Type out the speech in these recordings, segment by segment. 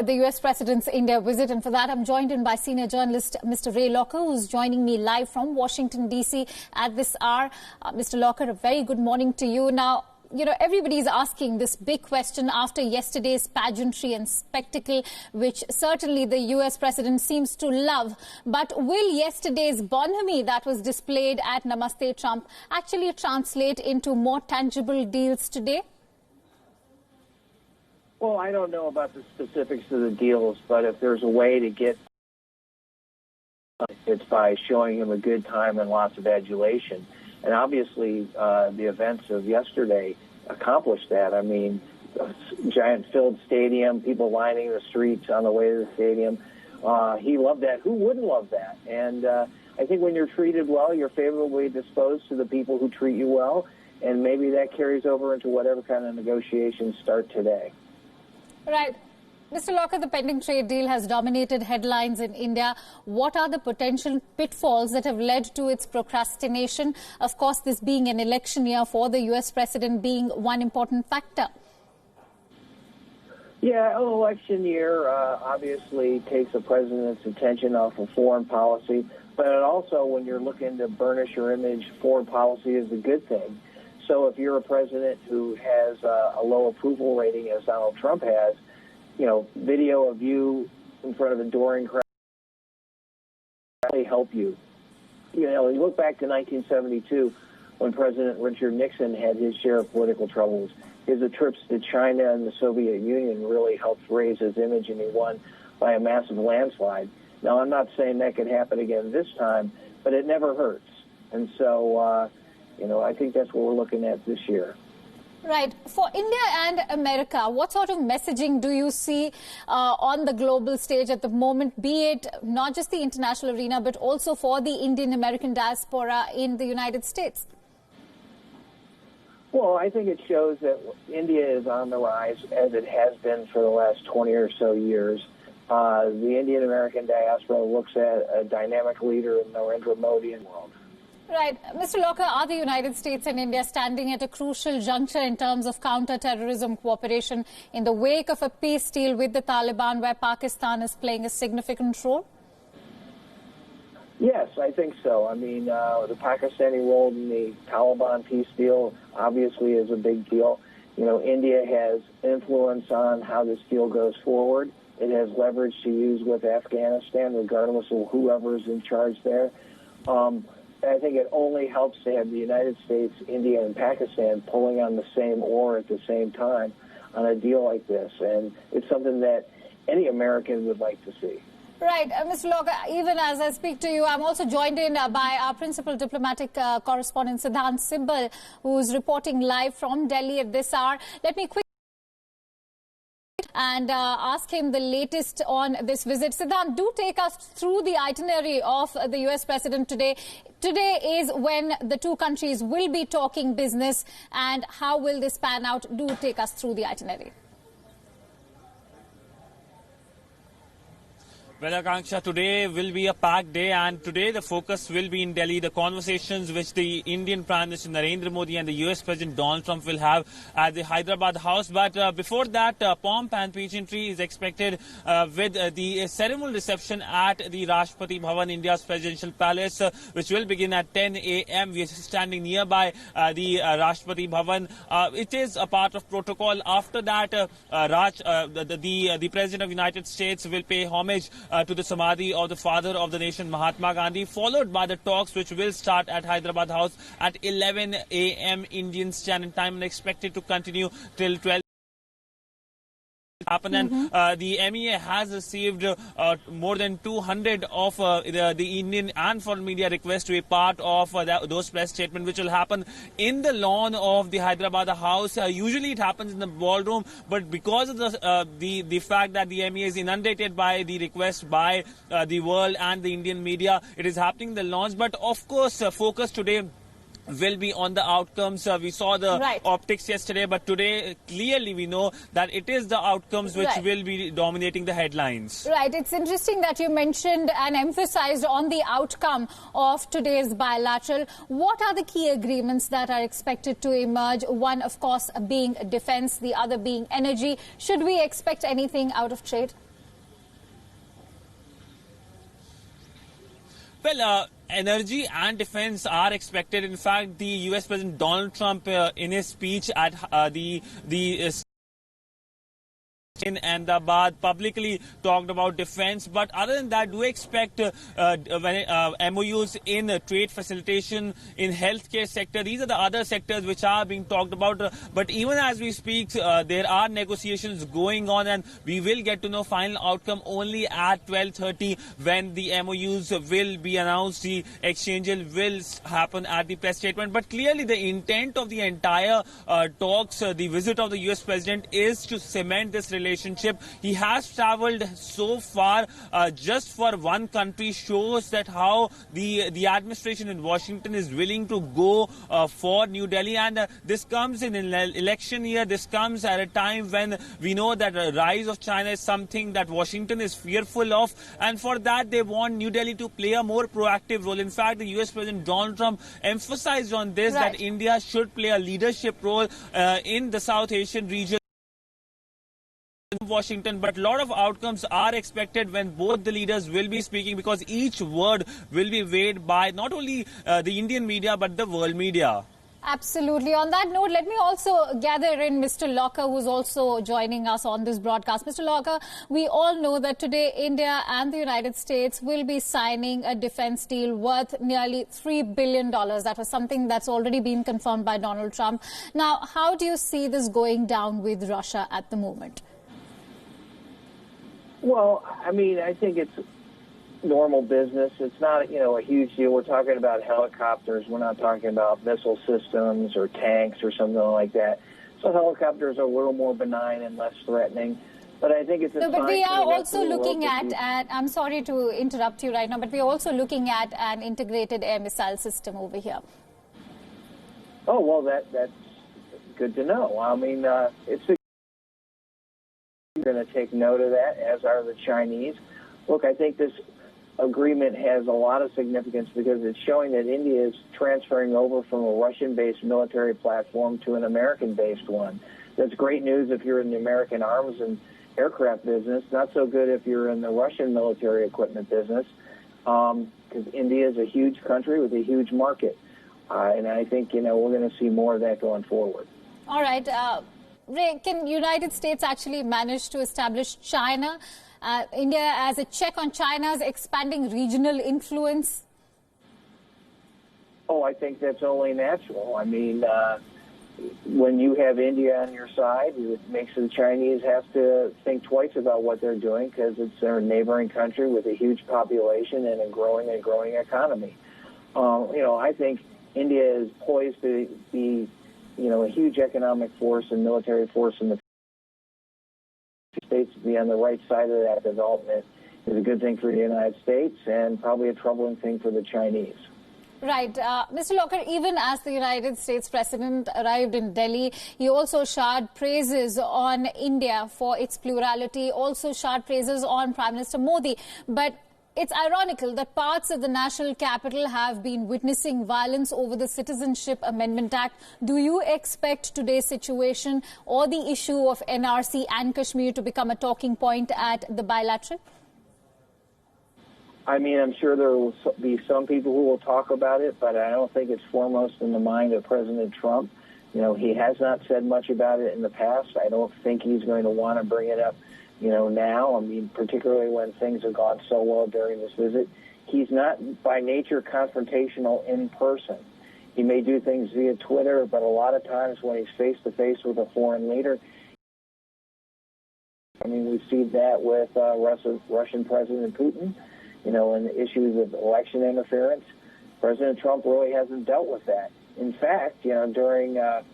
the US President's India visit, and for that I'm joined in by senior journalist Mr. Ray Locker, who's joining me live from Washington, D.C. at this hour. Mr. Locker, a very good morning to you. Now, you know, everybody's asking this big question after yesterday's pageantry and spectacle, which certainly the US President seems to love. But will yesterday's bonhomie that was displayed at Namaste Trump actually translate into more tangible deals today? Well, I don't know about the specifics of the deals, but if there's a way to get, it's by showing him a good time and lots of adulation. And obviously, the events of yesterday accomplished that. I mean, a giant filled stadium, people lining the streets on the way to the stadium. He loved that. Who wouldn't love that? And I think when you're treated well, you're favorably disposed to the people who treat you well, and maybe that carries over into whatever kind of negotiations start today. Right. Mr. Locker, the pending trade deal has dominated headlines in India. What are the potential pitfalls that have led to its procrastination? Of course, this being an election year for the U.S. President being one important factor. Yeah, an election year obviously takes a president's attention off of foreign policy, but it also, when you're looking to burnish your image, foreign policy is a good thing. So if you're a president who has a low approval rating, as Donald Trump has, you know, video of you in front of a adoring crowd really help you. You know, you look back to 1972 when President Richard Nixon had his share of political troubles. His trips to China and the Soviet Union really helped raise his image, and he won by a massive landslide. Now, I'm not saying that could happen again this time, but it never hurts. And so, you know, I think that's what we're looking at this year. Right. For India and America, what sort of messaging do you see on the global stage at the moment, be it not just the international arena, but also for the Indian-American diaspora in the United States? Well, I think it shows that India is on the rise, as it has been for the last 20 or so years. The Indian-American diaspora looks at a dynamic leader in Narendra Modi in the world. Right. Mr. Locker, are the United States and India standing at a crucial juncture in terms of counter-terrorism cooperation in the wake of a peace deal with the Taliban, where Pakistan is playing a significant role? Yes, I think so. I mean, the Pakistani role in the Taliban peace deal obviously is a big deal. You know, India has influence on how this deal goes forward. It has leverage to use with Afghanistan, regardless of whoever's in charge there. I think it only helps to have the United States, India, and Pakistan pulling on the same oar at the same time on a deal like this. And it's something that any American would like to see. Right. Mr. Locker, even as I speak to you, I'm also joined in by our principal diplomatic correspondent, Siddhant Sibbal, who's reporting live from Delhi at this hour. Let me quickly and ask him the latest on this visit. Siddhant, do take us through the itinerary of the U.S. President today. Today is when the two countries will be talking business, and how will this pan out? Do take us through the itinerary. Well, Akanksha, today will be a packed day, and today the focus will be in Delhi. The conversations which the Indian Prime Minister Narendra Modi and the US President Donald Trump will have at the Hyderabad House. But before that, pomp and pageantry is expected with the ceremonial reception at the Rashtrapati Bhavan, India's presidential palace, which will begin at 10 a.m. We are standing nearby the Rashtrapati Bhavan. It is a part of protocol. After that, the President of the United States will pay homage to the Samadhi of the father of the nation, Mahatma Gandhi, followed by the talks which will start at Hyderabad House at 11 a.m. Indian Standard Time and expected to continue till 12. And the MEA has received more than 200 of the Indian and foreign media requests to be part of those press statements, which will happen in the lawn of the Hyderabad House. Usually it happens in the ballroom, but because of the fact that the MEA is inundated by the requests by the world and the Indian media, it is happening in the lawns. But of course, focus today will be on the outcomes. We saw the optics yesterday, but today clearly we know that it is the outcomes which will be dominating the headlines. Right. It's interesting that you mentioned and emphasized on the outcome of today's bilateral. What are the key agreements that are expected to emerge? One, of course, being defense, the other being energy. Should we expect anything out of trade? Well, energy and defense are expected. In fact, the U.S. President Donald Trump, in his speech at the in Ahmedabad, publicly talked about defense. But other than that, do we expect MOUs in trade facilitation, in healthcare sector? These are the other sectors which are being talked about. But even as we speak, there are negotiations going on, and we will get to know final outcome only at 12:30 when the MOUs will be announced. The exchange will happen at the press statement. But clearly, the intent of the entire talks, the visit of the U.S. president, is to cement this relationship. He has traveled so far just for one country, shows that how the administration in Washington is willing to go for New Delhi. And this comes in an election year. This comes at a time when we know that the rise of China is something that Washington is fearful of. And for that, they want New Delhi to play a more proactive role. In fact, the U.S. President Donald Trump emphasized on this, that India should play a leadership role in the South Asian region. Washington, but a lot of outcomes are expected when both the leaders will be speaking, because each word will be weighed by not only the Indian media but the world media. Absolutely. On that note, let me also gather in Mr. Locker, who's also joining us on this broadcast. Mr. Locker, we all know that today India and the United States will be signing a defense deal worth nearly $3 billion. That was something that's already been confirmed by Donald Trump. Now, how do you see this going down with Russia at the moment? Well, I mean, I think it's normal business. It's not, a huge deal. We're talking about helicopters. We're not talking about missile systems or tanks or something like that. So helicopters are a little more benign and less threatening. But I think it's but we are also looking at, I'm sorry to interrupt you right now, but we're also looking at an integrated air missile system over here. Oh, well, that's good to know. I mean, it's going to take note of that, as are the Chinese. Look, I think this agreement has a lot of significance because it's showing that India is transferring over from a Russian-based military platform to an American-based one. That's great news if you're in the American arms and aircraft business. Not so good if you're in the Russian military equipment business, because India is a huge country with a huge market. And I think, we're going to see more of that going forward. All right. Ray, can United States actually manage to establish China, India as a check on China's expanding regional influence? Oh, I think that's only natural. I mean, when you have India on your side, it makes the Chinese have to think twice about what they're doing, because it's their neighboring country with a huge population and a growing economy. I think India is poised to be a huge economic force and military force in the States. To be on the right side of that development is a good thing for the United States and probably a troubling thing for the Chinese. Right. Mr. Locker, even as the United States president arrived in Delhi, he also showered praises on India for its plurality, also showered praises on Prime Minister Modi. But it's ironical that parts of the national capital have been witnessing violence over the Citizenship Amendment Act. Do you expect today's situation or the issue of NRC and Kashmir to become a talking point at the bilateral? I mean, I'm sure there will be some people who will talk about it, but I don't think it's foremost in the mind of President Trump. He has not said much about it in the past. I don't think he's going to want to bring it up now. I mean, particularly when things have gone so well during this visit. He's not by nature confrontational in person. He may do things via Twitter, but a lot of times when he's face-to-face with a foreign leader, I mean, we see that with Russian President Putin, and issues of election interference. President Trump really hasn't dealt with that. In fact, during a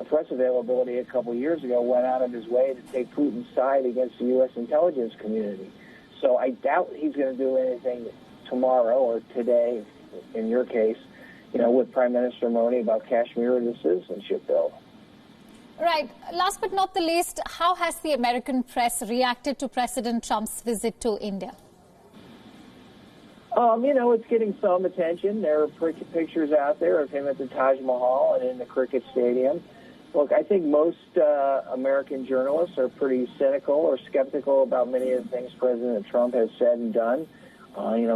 press availability a couple of years ago, went out of his way to take Putin's side against the U.S. intelligence community. So I doubt he's going to do anything tomorrow or today, in your case, with Prime Minister Modi about Kashmir or the citizenship bill. Right. Last but not the least, how has the American press reacted to President Trump's visit to India? It's getting some attention. There are pictures out there of him at the Taj Mahal and in the cricket stadium. Look, I think most American journalists are pretty cynical or skeptical about many of the things President Trump has said and done.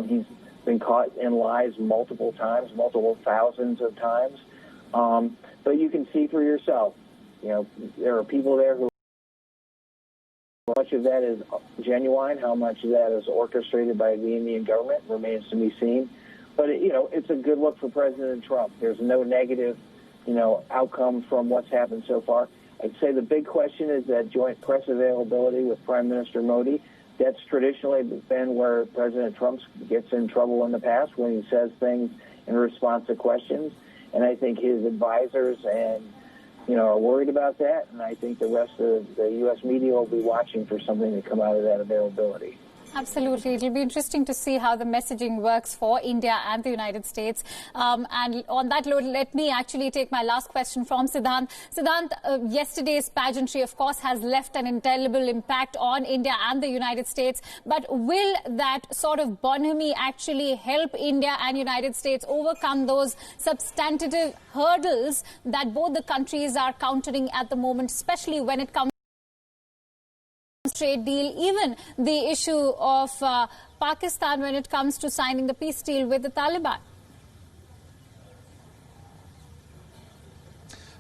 He's been caught in lies multiple times, multiple thousands of times. But you can see for yourself, there are people there who, how much of that is genuine, how much of that is orchestrated by the Indian government remains to be seen. But, it's a good look for President Trump. There's no negative, outcome from what's happened so far. I'd say the big question is that joint press availability with Prime Minister Modi. That's traditionally been where President Trump gets in trouble in the past when he says things in response to questions. And I think his advisors and, are worried about that. And I think the rest of the U.S. media will be watching for something to come out of that availability. Absolutely. It'll be interesting to see how the messaging works for India and the United States. And on that note, let me actually take my last question from Siddhant. Siddhant, yesterday's pageantry, of course, has left an indelible impact on India and the United States. But will that sort of bonhomie actually help India and United States overcome those substantive hurdles that both the countries are countering at the moment, especially when it comes trade deal, even the issue of Pakistan when it comes to signing the peace deal with the Taliban?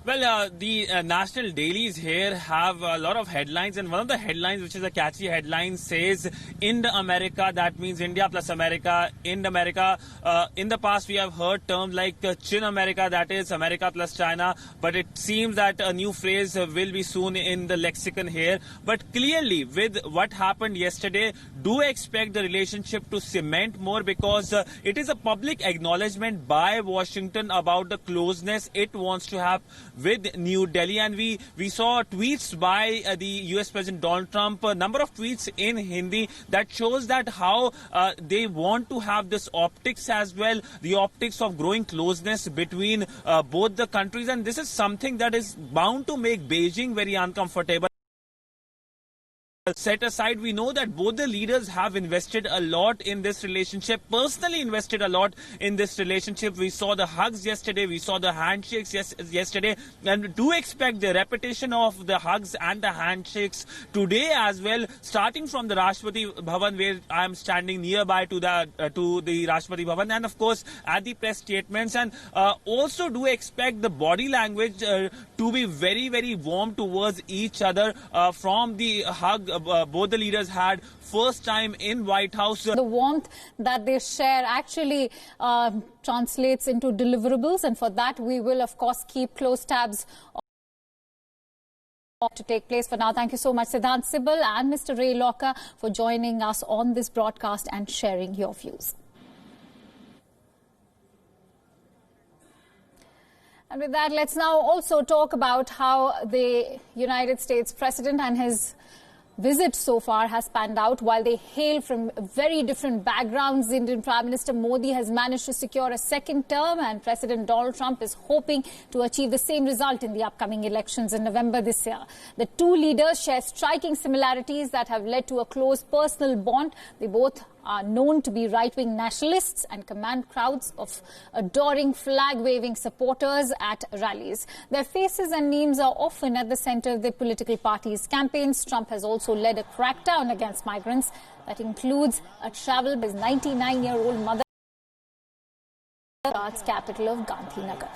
Well, the national dailies here have a lot of headlines, and one of the headlines, which is a catchy headline, says Ind-America. That means India plus America, Ind-America. In the past, we have heard terms like Chin-America, that is America plus China, but it seems that a new phrase will be soon in the lexicon here. But clearly, with what happened yesterday, do expect the relationship to cement more, because it is a public acknowledgement by Washington about the closeness it wants to have with New Delhi. And we saw tweets by the US President Donald Trump, a number of tweets in Hindi that shows that how they want to have this optics as well, the optics of growing closeness between both the countries. And this is something that is bound to make Beijing very uncomfortable. Set aside, we know that both the leaders have invested a lot in this relationship, personally invested a lot in this relationship. We saw the hugs yesterday, we saw the handshakes yesterday, and do expect the repetition of the hugs and the handshakes today as well, starting from the Rashtrapati Bhavan, where I am standing nearby to the Rashtrapati Bhavan, and of course at the press statements. And also do expect the body language to be very, very warm towards each other from the hug both the leaders had first time in White House. The warmth that they share actually translates into deliverables, and for that we will of course keep close tabs to take place. For now, thank you so much, Siddhant Sibal and Mr. Ray Locker, for joining us on this broadcast and sharing your views. And with that, let's now also talk about how the United States President and his visit so far has panned out. While they hail from very different backgrounds, Indian Prime Minister Modi has managed to secure a second term, and President Donald Trump is hoping to achieve the same result in the upcoming elections in November this year. The two leaders share striking similarities that have led to a close personal bond. They both are known to be right-wing nationalists and command crowds of adoring flag-waving supporters at rallies. Their faces and names are often at the center of their political parties' campaigns. Trump has also led a crackdown against migrants that includes a travel by his 99-year-old mother, Gujarat's capital of Gandhinagar.